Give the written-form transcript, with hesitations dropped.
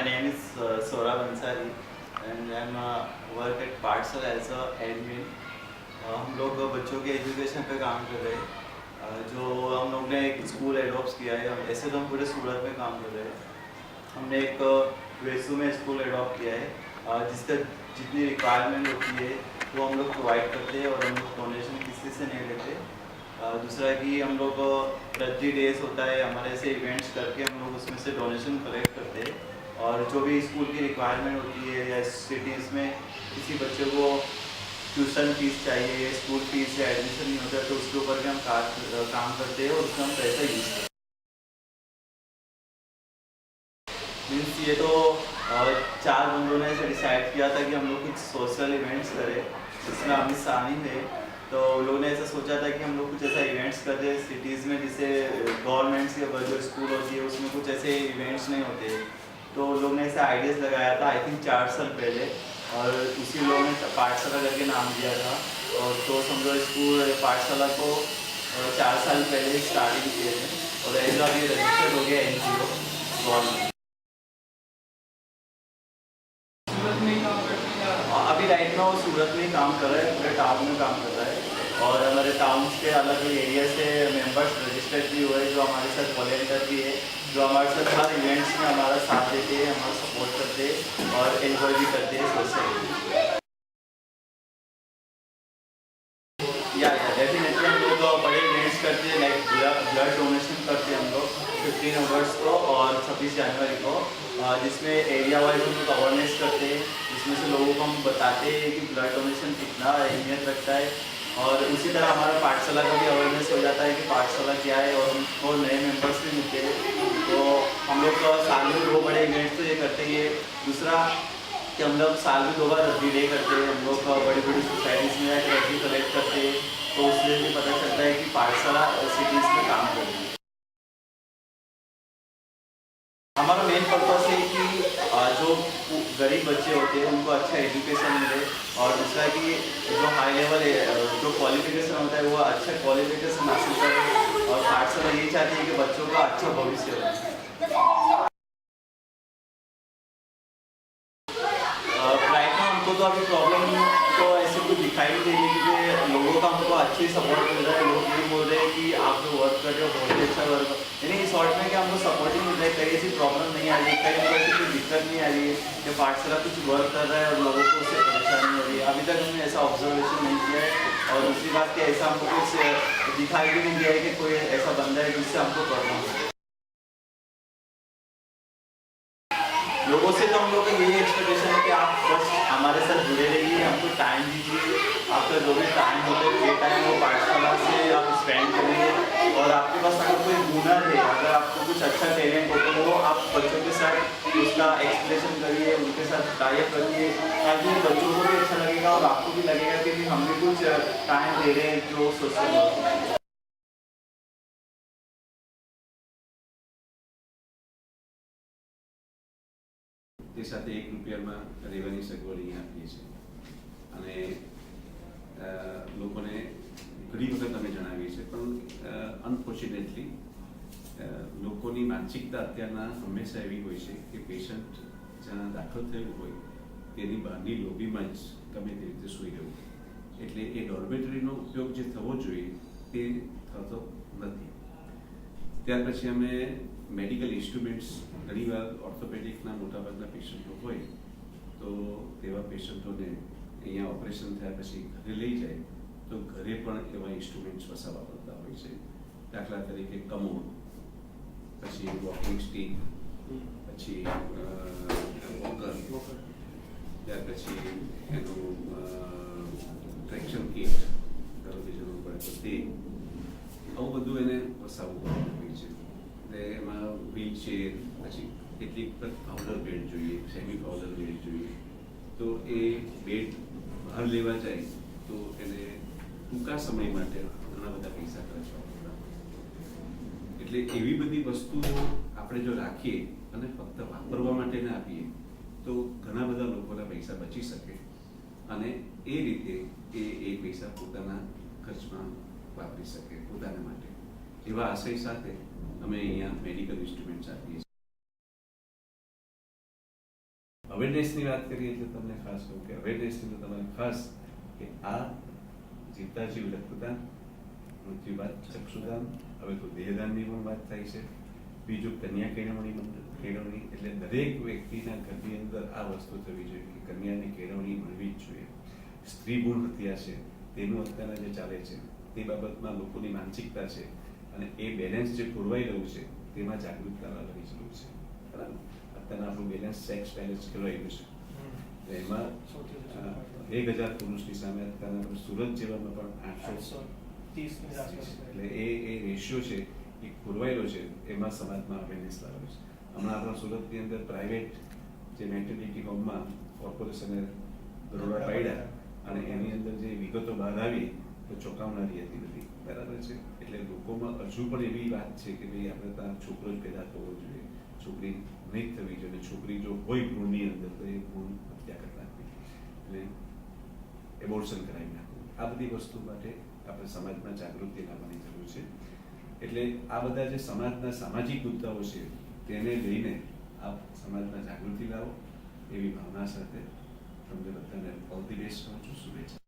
My name is Saurabh Ansari and I'm work at Parsal as a admin. हम लोग बच्चों के education पे काम कर रहे हैं। जो हम लोग ने एक स्कूल एडॉप्ट किया है। ऐसे तो हम पूरे सूरत में काम कर रहे हैं। हमने एक वेसू में स्कूल एडॉप्ट किया है जिसका जितनी रिक्वायरमेंट होती है वो हम लोग प्रोवाइड करते हैं और हम लोग डोनेशन किसी से नहीं लेते। दूसरा कि हम लोग बर्थडे डेज होता है हमारे ऐसे इवेंट्स करके हम लोग उसमें से डोनेशन कलेक्ट करते हैं और जो भी स्कूल की रिक्वायरमेंट होती है या सिटीज़ में किसी बच्चे को ट्यूशन फीस चाहिए, स्कूल फीस या एडमिशन नहीं होता तो उसके ऊपर भी हम काम करते हैं और उसमें हम पैसा यूज़ करते हैं। मीन्स ये तो 4 बंदों ने ऐसे डिसाइड किया था कि हम लोग कुछ सोशल इवेंट्स करें जिसमें हम शामिल थे। तो लोगों ने ऐसा सोचा था कि हम लोग कुछ ऐसा इवेंट्स कर दें सिटीज़ में जिससे गवर्नमेंट्स के जो स्कूल होती है उसमें कुछ ऐसे इवेंट्स नहीं होते। तो लोग ने ऐसा आइडियाज़ लगाया था आई थिंक 4 साल पहले और उसी लोगों ने पाठशाला करके नाम दिया था। और तो समझो स्कूल पाठशाला को 4 साल पहले स्टार्टिंग किए थे और ऐसा अभी रजिस्टर्ड हो गया NGO गवर्नमेंट। अभी राइट में वो सूरत में ही काम कर रहा है, पूरे टाउन में काम कर रहा है और हमारे टाउन के अलग एरिया से मेंबर्स रजिस्टर्ड भी हुए जो हमारे साथ वॉलेंटियर भी है, जो हमारे साथ हर इवेंट्स में हमारा साथ देते हैं, हमारा सपोर्ट करते हैं और एंजॉय भी करते हैं सोशली। या डेफिनेटली हम लोग बड़े इवेंट्स करते हैं लाइक ब्लड डोनेशन करते हैं हम लोग 15 अगस्त को और 26 जनवरी को, जिसमें एरिया वाइज हम लोग अवेयरनेस करते हैं जिसमें से लोगों को हम बताते हैं कि ब्लड डोनेशन कितना अहमियत रखता है। और उसी तरह हमारा पाठशाला का भी अवेयरनेस हो जाता है कि पाठशाला क्या है और हमको नए मेंबर्स भी मिलते हैं। तो हम लोग साल में 2 बड़े इवेंट्स तो ये करते हैं। दूसरा कि हम लोग साल में 2 बार रद्दी डे करते हैं। हम लोग बड़ी बड़ी सोसाइटीज़ में जाकर रद्दी कलेक्ट करते हैं तो उससे भी पता चलता है कि पाठशाला सिटीज़ में काम कर रही है। हमारा मेन पर्पस है कि जो गरीब बच्चे होते हैं उनको अच्छा एजुकेशन मिले और दूसरा कि जो हाई लेवल जो क्वालिफिकेशन होता है वो अच्छा क्वालिफिकेशन हासिल करे और पाठशाला ये चाहती है कि बच्चों का अच्छा भविष्य हो। राइट नाउ हमको तो अभी प्रॉब्लम तो ऐसे कुछ दिखाई नहीं दे रही क्योंकि लोगों का हमको अच्छी सपोर्ट मिल रहा है। लोग ये बोल रहे हैं कि आप जो वर्क कर रहे हो बहुत ही अच्छा वर्क, यानी शॉर्ट में कि हमको सपोर्टिंग मिल रहा है, कहीं ऐसी प्रॉब्लम नहीं आ रही, कहीं हमको ऐसी कोई दिक्कत नहीं आ रही है कि पाठशाला कुछ वर्क कर रहा है और लोगों को उससे परेशानी हो रही है। अभी तक हमने ऐसा ऑब्जर्वेशन नहीं किया है और दूसरी बात कि ऐसा हमको कुछ दिखाई भी नहीं दिया है कि कोई ऐसा बंदा है जिससे हमको प्रॉब्लम हो। लोगों से तो हम लोग का यही एक्सपेक्टेशन है कि आप बस हमारे साथ जुड़े रहिए, हमको टाइम दीजिए। आपका जो भी टाइम होता है ये टाइम वो पाठशाला से आप स्पेंड करिए और आपके पास अगर कोई हुनर है, अगर आपको कुछ अच्छा टैलेंट हो तो वो आप बच्चों के साथ उसका एक्सप्रेशन करिए, उनके साथ टाइप करिए ताकि बच्चों को भी अच्छा लगेगा और आपको भी लगेगा कि हम भी कुछ टाइम दे रहे हैं जो सोशल તે સાથે 1 રૂપિયામાં રહેવાની સગવડ અહીંયા આપીએ છીએ અને લોકોને ઘણી વખત અમે જણાવીએ છીએ પણ અનફોર્ચ્યુનેટલી લોકોની માનસિકતા અત્યારના હંમેશા એવી હોય છે કે પેશન્ટ જ્યાં દાખલ થયેલું હોય તેની બહારની લોબીમાં જ ગમે તે રીતે સૂઈ રહેવું, એટલે એ ડોર્મેટરીનો ઉપયોગ જે થવો જોઈએ તે થતો નથી. ત્યાર પછી અમે મેડિકલ ઇન્સ્ટ્રુમેન્ટ્સ ઘણીવાર ઓર્થોપેડિકના મોટાભાગના પેશન્ટો હોય તો તેવા પેશન્ટોને અહીંયા ઓપરેશન થયા પછી ઘરે લઈ જાય તો ઘરે પણ એવા ઇન્સ્ટ્રુમેન્ટ્સ વસાવવા પડતા હોય છે. દાખલા તરીકે કમોડ, પછી વોકિંગ સ્ટીક, પછી વોકર, ત્યાર પછી એનું ટ્રેક્શન કિટ ઘરોની જરૂર પડે તો તે આવું બધું એને વસાવવું પડતું હોય છે. એમાં વ્હીલચેર, પછી કેટલીક પાવડર બેડ જોઈએ, સેમી પાવડર બેડ જોઈએ. તો એ બેડ બહાર લેવા જાય તો એને ટૂંકા સમય માટે ઘણા બધા પૈસા ખર્ચવા પડતા. એટલે એવી બધી વસ્તુઓ આપણે જો રાખીએ અને ફક્ત વાપરવા માટે ના આપીએ તો ઘણા બધા લોકોના પૈસા બચી શકે અને એ રીતે એ પૈસા પોતાના ખર્ચમાં વાપરી શકે પોતાના માટે. એવા આશય સાથે અમે અહીંયા મેડિકલ ઇન્સ્ટ્રુમેન્ટ્સ આપીએ છીએ. અવેરનેસની વાત કરીએ એટલે તમને ખાસ કહું કે અવેરનેસની તો તમારે ખાસ કે આ જીવતા જીવ રક્તદાન, મૃત્યુ બાદ ચક્ષુદાન, હવે તો દેહદાનની પણ વાત થાય છે. બીજું કન્યા કેળવણી એટલે દરેક વ્યક્તિના ઘરની અંદર આ વસ્તુ થવી જોઈએ કે કન્યાને કેળવણી મળવી જ જોઈએ. સ્ત્રી ભ્રૂણ હત્યા છે તેનું અત્યારના જે ચાલે છે તે બાબતમાં લોકોની માનસિકતા છે અને એ બેલેન્સ જે ખોરવાઈ રહ્યું છે તેમાં જાગૃતતા લાવવાની જરૂર છે. બરાબર, અત્યારના આપણું બેલેન્સ સેક્સ બેલેન્સ ખોરવાઈ ગયું છે. તો એમાં 1000 પુરુષની સામે અત્યારના આપણે સુરત જેવામાં પણ 830 એટલે એ રેશિયો છે એ ખોરવાયેલો છે. એમાં સમાજમાં અવેરનેસ લાવે છે. હમણાં આપણા સુરતની અંદર પ્રાઇવેટ જે મેટર્નિટી હોમમાં કોર્પોરેશને દરોડા પાડ્યા અને એની અંદર જે વિગતો બહાર આવી તો ચોંકાવનારી હતી બધી. બરાબર છે, એટલે લોકોમાં હજુ પણ એવી વાત છે કે ભાઈ આપણે ત્યાં છોકરો જ પેદા થવો જોઈએ, છોકરી નહીં જ થવી જોઈએ. છોકરી જો હોય ભ્રૂણની અંદર તો એ ભ્રૂણ હત્યા કરી નાખવી, એટલે એબોર્શન કરાવી નાખવું. આ બધી વસ્તુ માટે આપણે સમાજમાં જાગૃતિ લાવવાની જરૂર છે. એટલે આ બધા જે સમાજના સામાજિક મુદ્દાઓ છે તેને લઈને આપ સમાજમાં જાગૃતિ લાવો એવી ભાવના સાથે તમને બધાને ઓલ ધી બેસ્ટ કહું છું. શુભેચ્છા.